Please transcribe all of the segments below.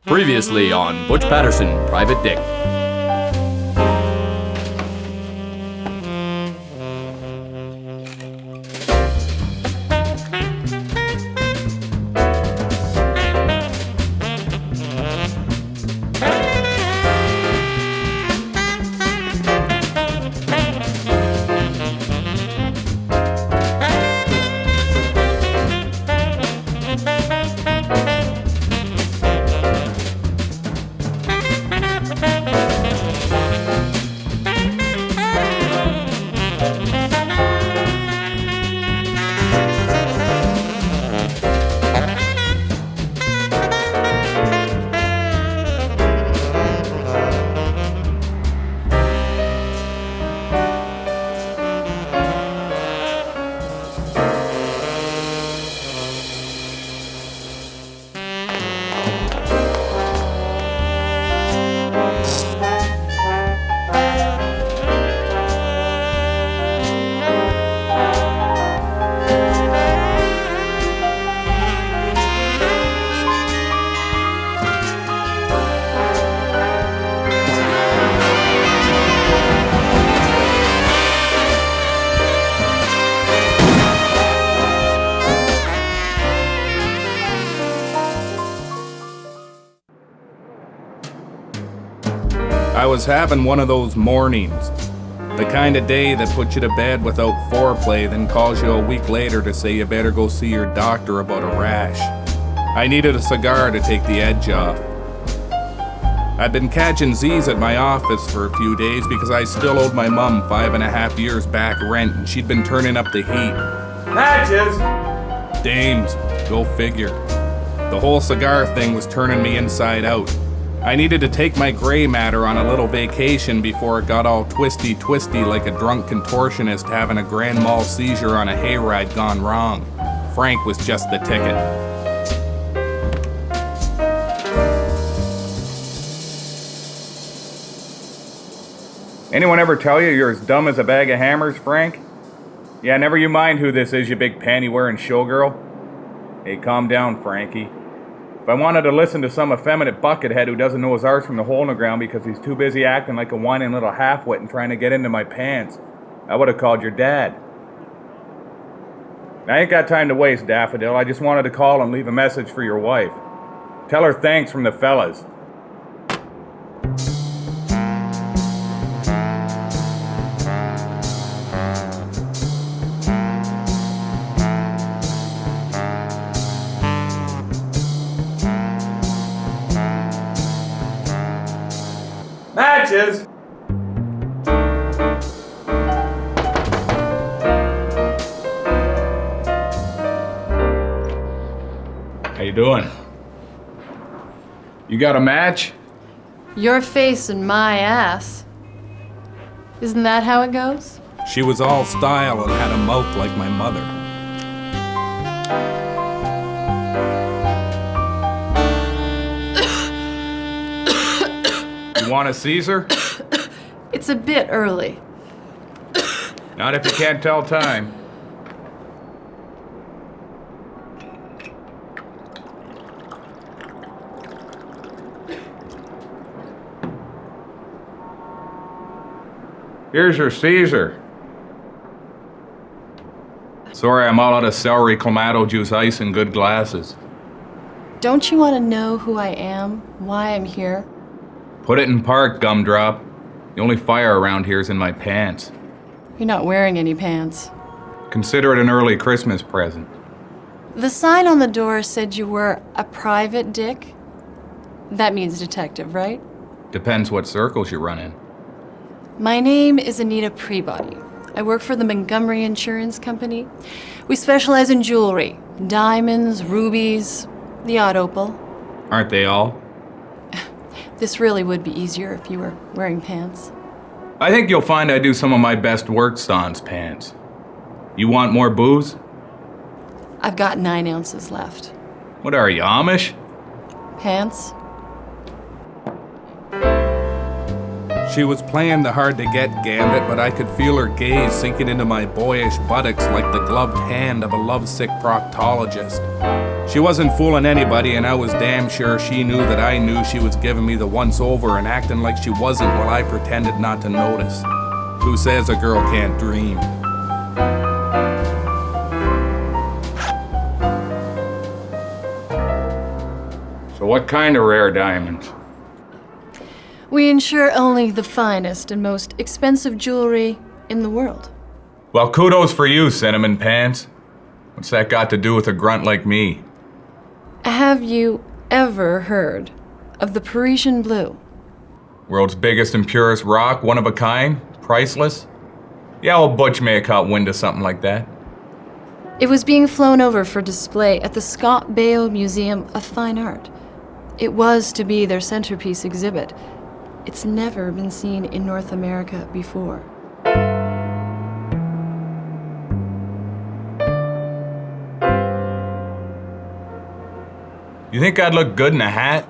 Previously on Butch Patterson, Private Dick. I was having one of those mornings. The kind of day that puts you to bed without foreplay, then calls you a week later to say you better go see your doctor about a rash. I needed a cigar to take the edge off. I'd been catching Z's at my office for a few days because I still owed my mom 5.5 years back rent, and she'd been turning up the heat. Matches! Dames, go figure. The whole cigar thing was turning me inside out. I needed to take my gray matter on a little vacation before it got all twisty like a drunk contortionist having a grand mal seizure on a hayride gone wrong. Frank was just the ticket. Anyone ever tell you you're as dumb as a bag of hammers, Frank? Yeah, never you mind who this is, you big panty-wearing showgirl. Hey, calm down, Frankie. If I wanted to listen to some effeminate buckethead who doesn't know his arse from the hole in the ground because he's too busy acting like a whining little half-wit and trying to get into my pants, I would have called your dad. I ain't got time to waste, Daffodil. I just wanted to call and leave a message for your wife. Tell her thanks from the fellas. Matches! How you doing? You got a match? Your face and my ass. Isn't that how it goes? She was all style and had a mouth like my mother. You want a Caesar? It's a bit early. Not if you can't tell time. Here's your Caesar. Sorry, I'm all out of celery, clamato juice, ice, and good glasses. Don't you want to know who I am? Why I'm here? Put it in park, gumdrop. The only fire around here is in my pants. You're not wearing any pants. Consider it an early Christmas present. The sign on the door said you were a private dick. That means detective, right? Depends what circles you run in. My name is Anita Peabody. I work for the Montgomery Insurance Company. We specialize in jewelry. Diamonds, rubies, the odd opal. Aren't they all? This really would be easier if you were wearing pants. I think you'll find I do some of my best work sans pants. You want more booze? I've got 9 ounces left. What are you, Amish? Pants? She was playing the hard-to-get gambit, but I could feel her gaze sinking into my boyish buttocks like the gloved hand of a lovesick proctologist. She wasn't fooling anybody, and I was damn sure she knew that I knew she was giving me the once-over and acting like she wasn't while I pretended not to notice. Who says a girl can't dream? So what kind of rare diamonds? We insure only the finest and most expensive jewelry in the world. Well, kudos for you, Cinnamon Pants. What's that got to do with a grunt like me? Have you ever heard of the Parisian blue? World's biggest and purest rock, one of a kind, priceless? Yeah, old Butch may have caught wind of something like that. It was being flown over for display at the Scott Baio Museum of Fine Art. It was to be their centerpiece exhibit. It's never been seen in North America before. You think I'd look good in a hat?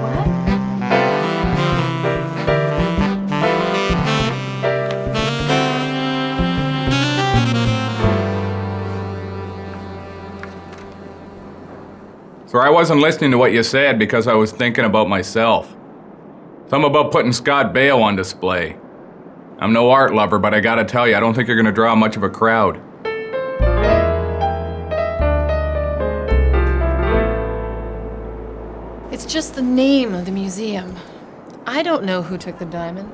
What? Sorry, I wasn't listening to what you said because I was thinking about myself. Something about putting Scott Baio on display. I'm no art lover, but I gotta tell you, I don't think you're gonna draw much of a crowd. It's just the name of the museum. I don't know who took the diamond.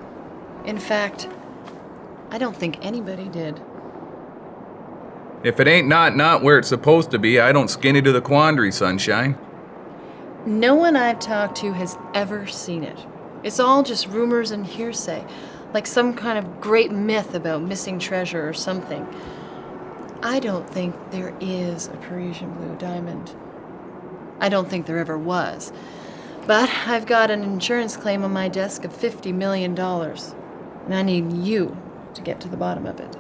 In fact, I don't think anybody did. If it ain't not where it's supposed to be, I don't skinny to the quandary, sunshine. No one I've talked to has ever seen it. It's all just rumors and hearsay, like some kind of great myth about missing treasure or something. I don't think there is a Parisian blue diamond. I don't think there ever was. But I've got an insurance claim on my desk of $50 million, and I need you to get to the bottom of it.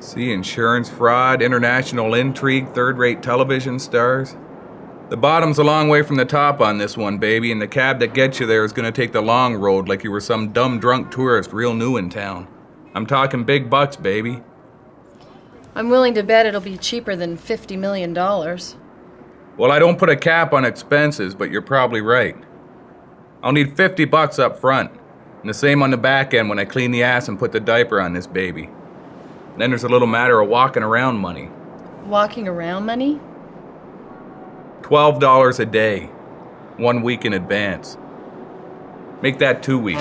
See, insurance fraud, international intrigue, third-rate television stars. The bottom's a long way from the top on this one, baby, and the cab that gets you there is gonna take the long road like you were some dumb drunk tourist real new in town. I'm talking big bucks, baby. I'm willing to bet it'll be cheaper than $50 million. Well, I don't put a cap on expenses, but you're probably right. I'll need $50 up front, and the same on the back end when I clean the ass and put the diaper on this baby. Then there's a little matter of walking around money. Walking around money? $12 a day, 1 week in advance. Make that 2 weeks.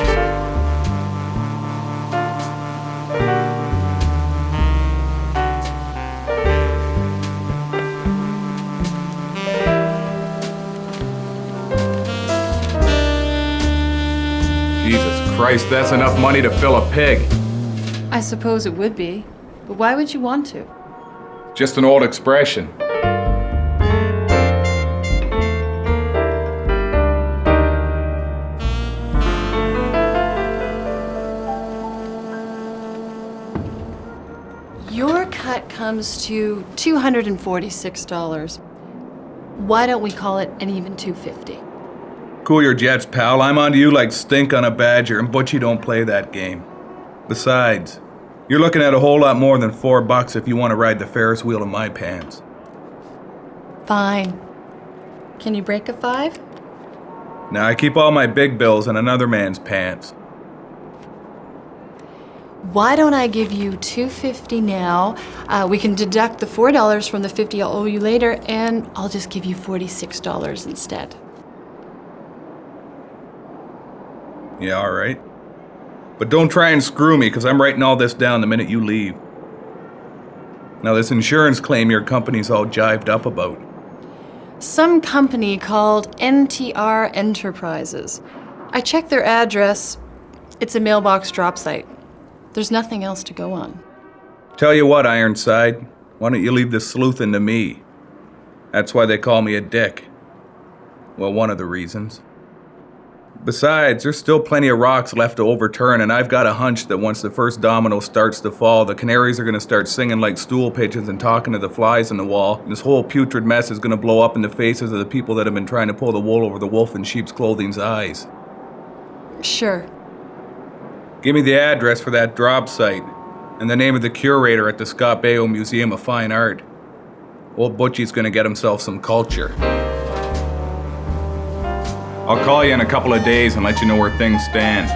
Jesus Christ, that's enough money to fill a pig. I suppose it would be, but why would you want to? Just an old expression. Your cut comes to $246. Why don't we call it an even $250? Cool your jets, pal. I'm onto you like stink on a badger, and Butchie don't play that game. Besides, you're looking at a whole lot more than $4 if you want to ride the Ferris wheel in my pants. Fine. Can you break a 5? Now, I keep all my big bills in another man's pants. Why don't I give you $250 now? We can deduct the $4 from the $50 I'll owe you later, and I'll just give you $46 instead. Yeah, all right. But don't try and screw me, because I'm writing all this down the minute you leave. Now, this insurance claim your company's all jived up about. Some company called NTR Enterprises. I checked their address. It's a mailbox drop site. There's nothing else to go on. Tell you what, Ironside, why don't you leave the sleuthing to me? That's why they call me a dick. Well, one of the reasons. Besides, there's still plenty of rocks left to overturn, and I've got a hunch that once the first domino starts to fall, the canaries are going to start singing like stool pigeons and talking to the flies on the wall, and this whole putrid mess is going to blow up in the faces of the people that have been trying to pull the wool over the wolf in sheep's clothing's eyes. Sure. Give me the address for that drop site and the name of the curator at the Scott Baio Museum of Fine Art. Old Butchie's gonna get himself some culture. I'll call you in a couple of days and let you know where things stand.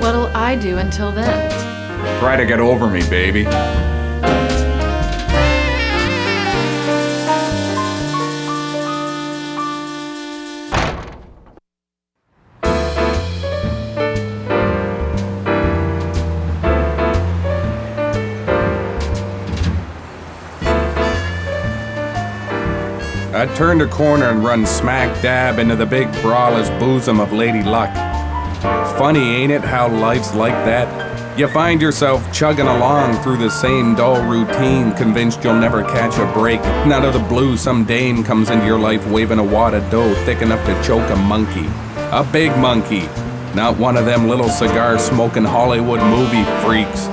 What'll I do until then? Try to get over me, baby. I turned a corner and run smack dab into the big braless bosom of Lady Luck. Funny, ain't it, how life's like that? You find yourself chugging along through the same dull routine, convinced you'll never catch a break. And out of the blue, some dame comes into your life waving a wad of dough thick enough to choke a monkey. A big monkey. Not one of them little cigar-smoking Hollywood movie freaks.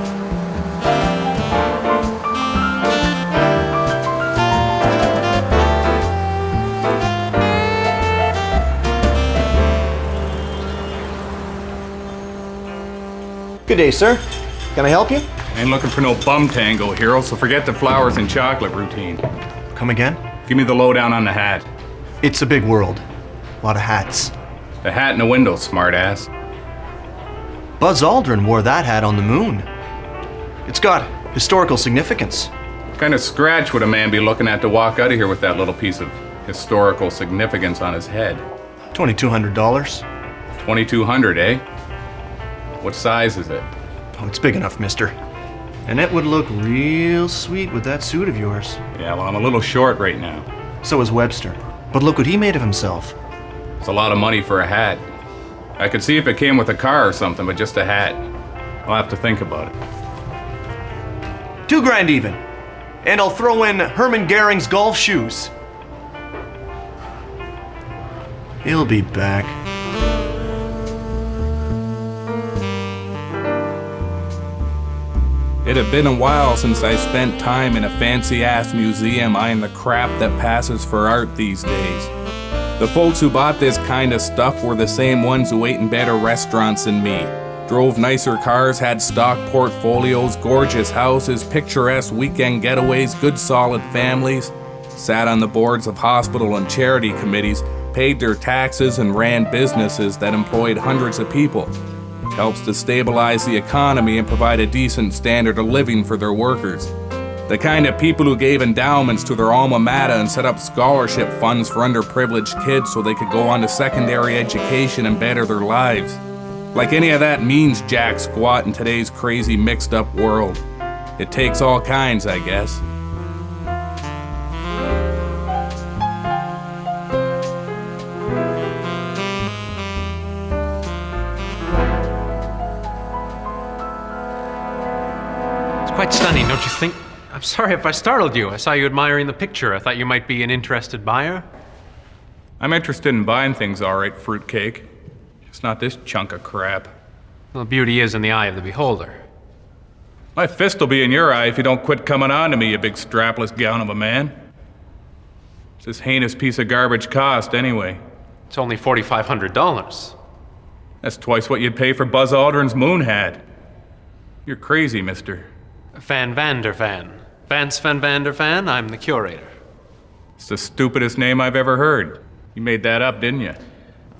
Good day, sir. Can I help you? Ain't looking for no bum tango, hero, so forget the flowers and chocolate routine. Come again? Give me the lowdown on the hat. It's a big world. A lot of hats. The hat in the window, smartass. Buzz Aldrin wore that hat on the moon. It's got historical significance. What kind of scratch would a man be looking at to walk out of here with that little piece of historical significance on his head? $2,200. 2200, eh? What size is it? Oh, it's big enough, mister. And it would look real sweet with that suit of yours. Yeah, well, I'm a little short right now. So is Webster. But look what he made of himself. It's a lot of money for a hat. I could see if it came with a car or something, but just a hat. I'll have to think about it. $2,000 even. And I'll throw in Herman Goering's golf shoes. He'll be back. It had been a while since I spent time in a fancy-ass museum eyeing the crap that passes for art these days. The folks who bought this kind of stuff were the same ones who ate in better restaurants than me, drove nicer cars, had stock portfolios, gorgeous houses, picturesque weekend getaways, good solid families, sat on the boards of hospital and charity committees, paid their taxes, and ran businesses that employed hundreds of people, which helps to stabilize the economy and provide a decent standard of living for their workers. The kind of people who gave endowments to their alma mater and set up scholarship funds for underprivileged kids so they could go on to secondary education and better their lives. Like any of that means jack squat in today's crazy mixed up world. It takes all kinds, I guess. Quite stunning, don't you think? I'm sorry if I startled you. I saw you admiring the picture. I thought you might be an interested buyer. I'm interested in buying things, all right, fruitcake. Just not this chunk of crap. Well, beauty is in the eye of the beholder. My fist will be in your eye if you don't quit coming on to me, you big strapless gown of a man. What's this heinous piece of garbage cost, anyway? It's only $4,500. That's twice what you'd pay for Buzz Aldrin's moon hat. You're crazy, mister. Van Vander Van. Vance Van Vander Van, I'm the curator. It's the stupidest name I've ever heard. You made that up, didn't you?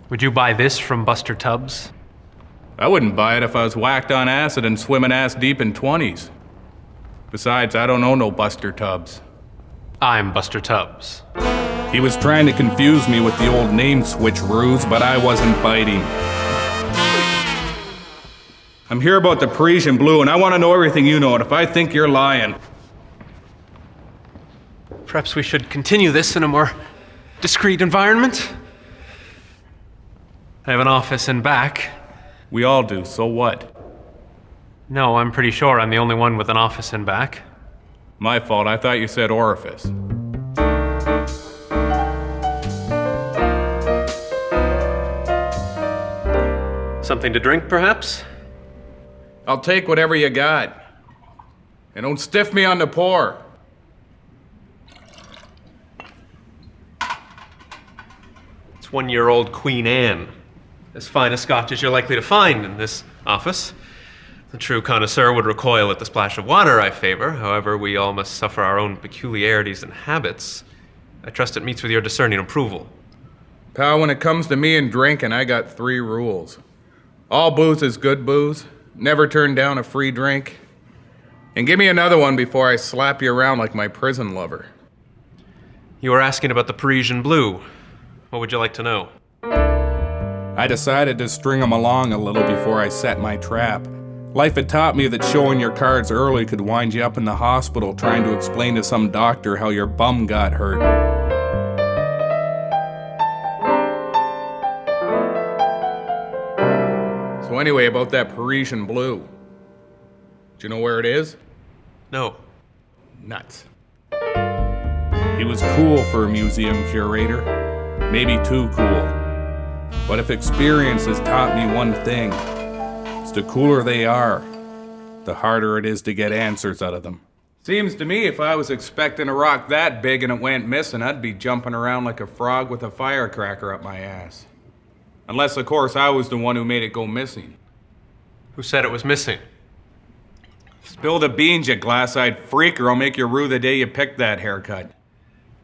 Would you buy this from Buster Tubbs? I wouldn't buy it if I was whacked on acid and swimming ass deep in 20s. Besides, I don't know no Buster Tubbs. I'm Buster Tubbs. He was trying to confuse me with the old name switch ruse, but I wasn't biting. I'm here about the Parisian Blue, and I want to know everything you know, and if I think you're lying... Perhaps we should continue this in a more discreet environment? I have an office in back. We all do, so what? No, I'm pretty sure I'm the only one with an office in back. My fault, I thought you said orifice. Something to drink, perhaps? I'll take whatever you got. And don't stiff me on the pour. It's 1-year-old Queen Anne. As fine a Scotch as you're likely to find in this office. The true connoisseur would recoil at the splash of water I favor. However, we all must suffer our own peculiarities and habits. I trust it meets with your discerning approval. Pal, when it comes to me and drinking, I got 3 rules. All booze is good booze. Never turn down a free drink. And give me another one before I slap you around like my prison lover. You were asking about the Parisian Blue. What would you like to know? I decided to string them along a little before I set my trap. Life had taught me that showing your cards early could wind you up in the hospital trying to explain to some doctor how your bum got hurt. So anyway, about that Parisian Blue. Do you know where it is? No. Nuts. He was cool for a museum curator. Maybe too cool. But if experience has taught me one thing, it's the cooler they are, the harder it is to get answers out of them. Seems to me if I was expecting a rock that big and it went missing, I'd be jumping around like a frog with a firecracker up my ass. Unless, of course, I was the one who made it go missing. Who said it was missing? Spill the beans, you glass-eyed freak, or I'll make you rue the day you picked that haircut.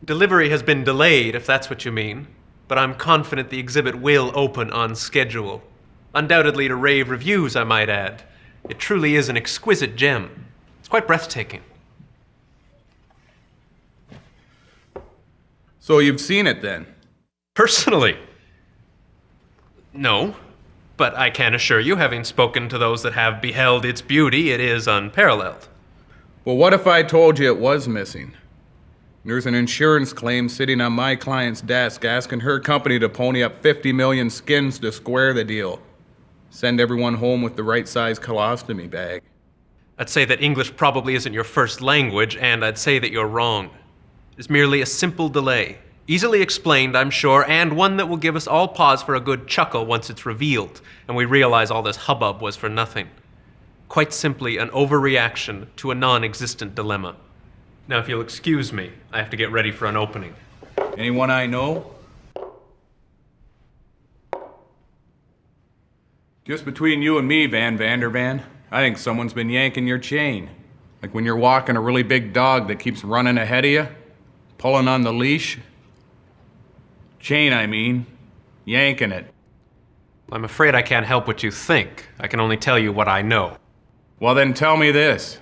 Delivery has been delayed, if that's what you mean. But I'm confident the exhibit will open on schedule. Undoubtedly to rave reviews, I might add. It truly is an exquisite gem. It's quite breathtaking. So you've seen it then? Personally? No. But I can assure you, having spoken to those that have beheld its beauty, it is unparalleled. Well, what if I told you it was missing? There's an insurance claim sitting on my client's desk asking her company to pony up 50 million skins to square the deal. Send everyone home with the right size colostomy bag. I'd say that English probably isn't your first language, and I'd say that you're wrong. It's merely a simple delay. Easily explained, I'm sure, and one that will give us all pause for a good chuckle once it's revealed, and we realize all this hubbub was for nothing. Quite simply an overreaction to a non-existent dilemma. Now, if you'll excuse me, I have to get ready for an opening. Anyone I know? Just between you and me, Van Vandervan, I think someone's been yanking your chain. Like when you're walking a really big dog that keeps running ahead of you, pulling on the leash. Chain, I mean. Yanking it. I'm afraid I can't help what you think. I can only tell you what I know. Well, then tell me this.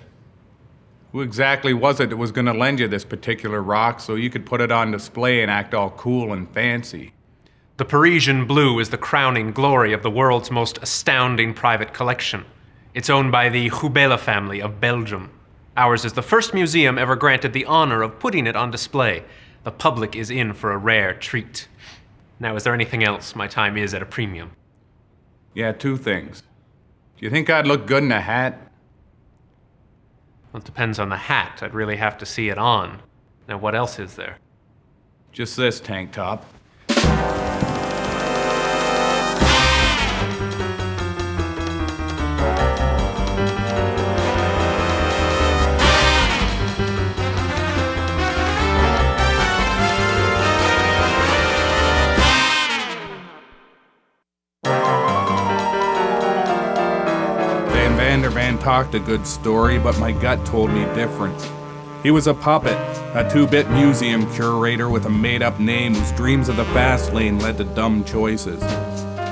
Who exactly was it that was going to lend you this particular rock so you could put it on display and act all cool and fancy? The Parisian Blue is the crowning glory of the world's most astounding private collection. It's owned by the Hubela family of Belgium. Ours is the first museum ever granted the honor of putting it on display. The public is in for a rare treat. Now, is there anything else? My time is at a premium. Yeah, 2 things. Do you think I'd look good in a hat? Well, it depends on the hat. I'd really have to see it on. Now, what else is there? Just this tank top. Van talked a good story, but my gut told me different. He was a puppet, a 2-bit museum curator with a made-up name whose dreams of the fast lane led to dumb choices.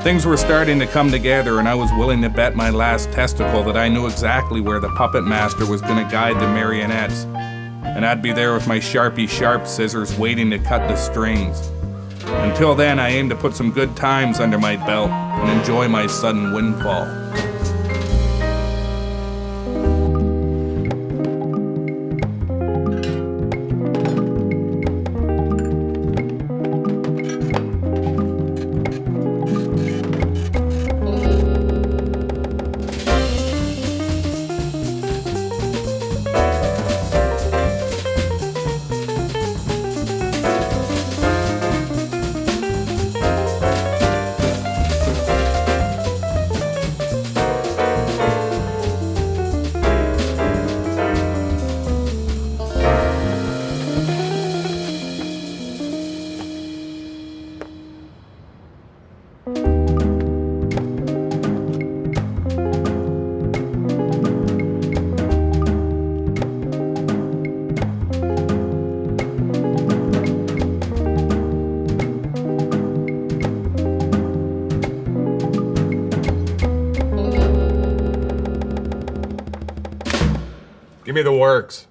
Things were starting to come together, and I was willing to bet my last testicle that I knew exactly where the puppet master was going to guide the marionettes. And I'd be there with my Sharpie sharp scissors waiting to cut the strings. Until then, I aimed to put some good times under my belt and enjoy my sudden windfall. Give me the works.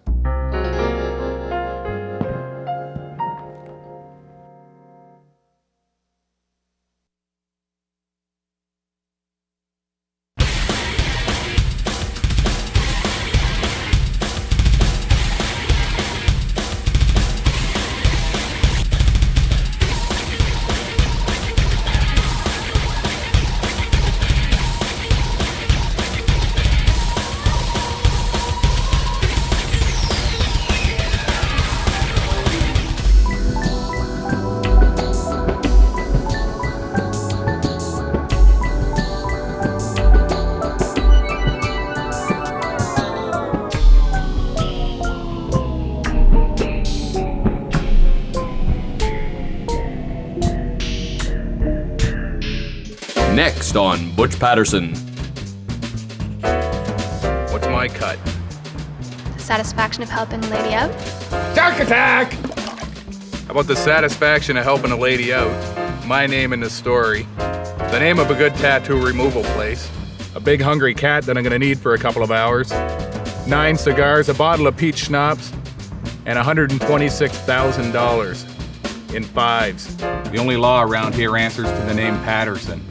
Next on Butch Patterson. What's my cut? The satisfaction of helping a lady out? Shark attack! How about the satisfaction of helping a lady out? My name in the story. The name of a good tattoo removal place. A big hungry cat that I'm gonna need for a couple of hours. 9 cigars, a bottle of peach schnapps, and $126,000 in fives. The only law around here answers to the name Patterson.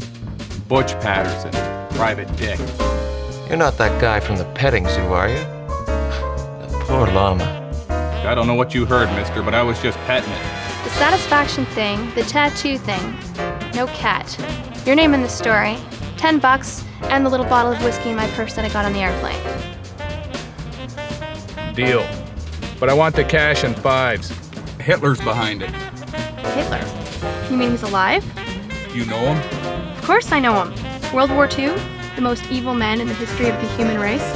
Butch Patterson, private dick. You're not that guy from the petting zoo, are you? That poor llama. I don't know what you heard, mister, but I was just petting it. The satisfaction thing, the tattoo thing. No cat. Your name in the story. $10 and the little bottle of whiskey in my purse that I got on the airplane. Deal. But I want the cash in fives. Hitler's behind it. Hitler? You mean he's alive? You know him? Of course I know him. World War II, the most evil man in the history of the human race.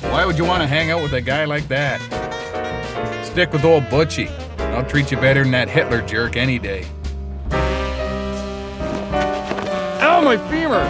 Why would you want to hang out with a guy like that? Stick with old Butchie. I'll treat you better than that Hitler jerk any day. Ow, my femur!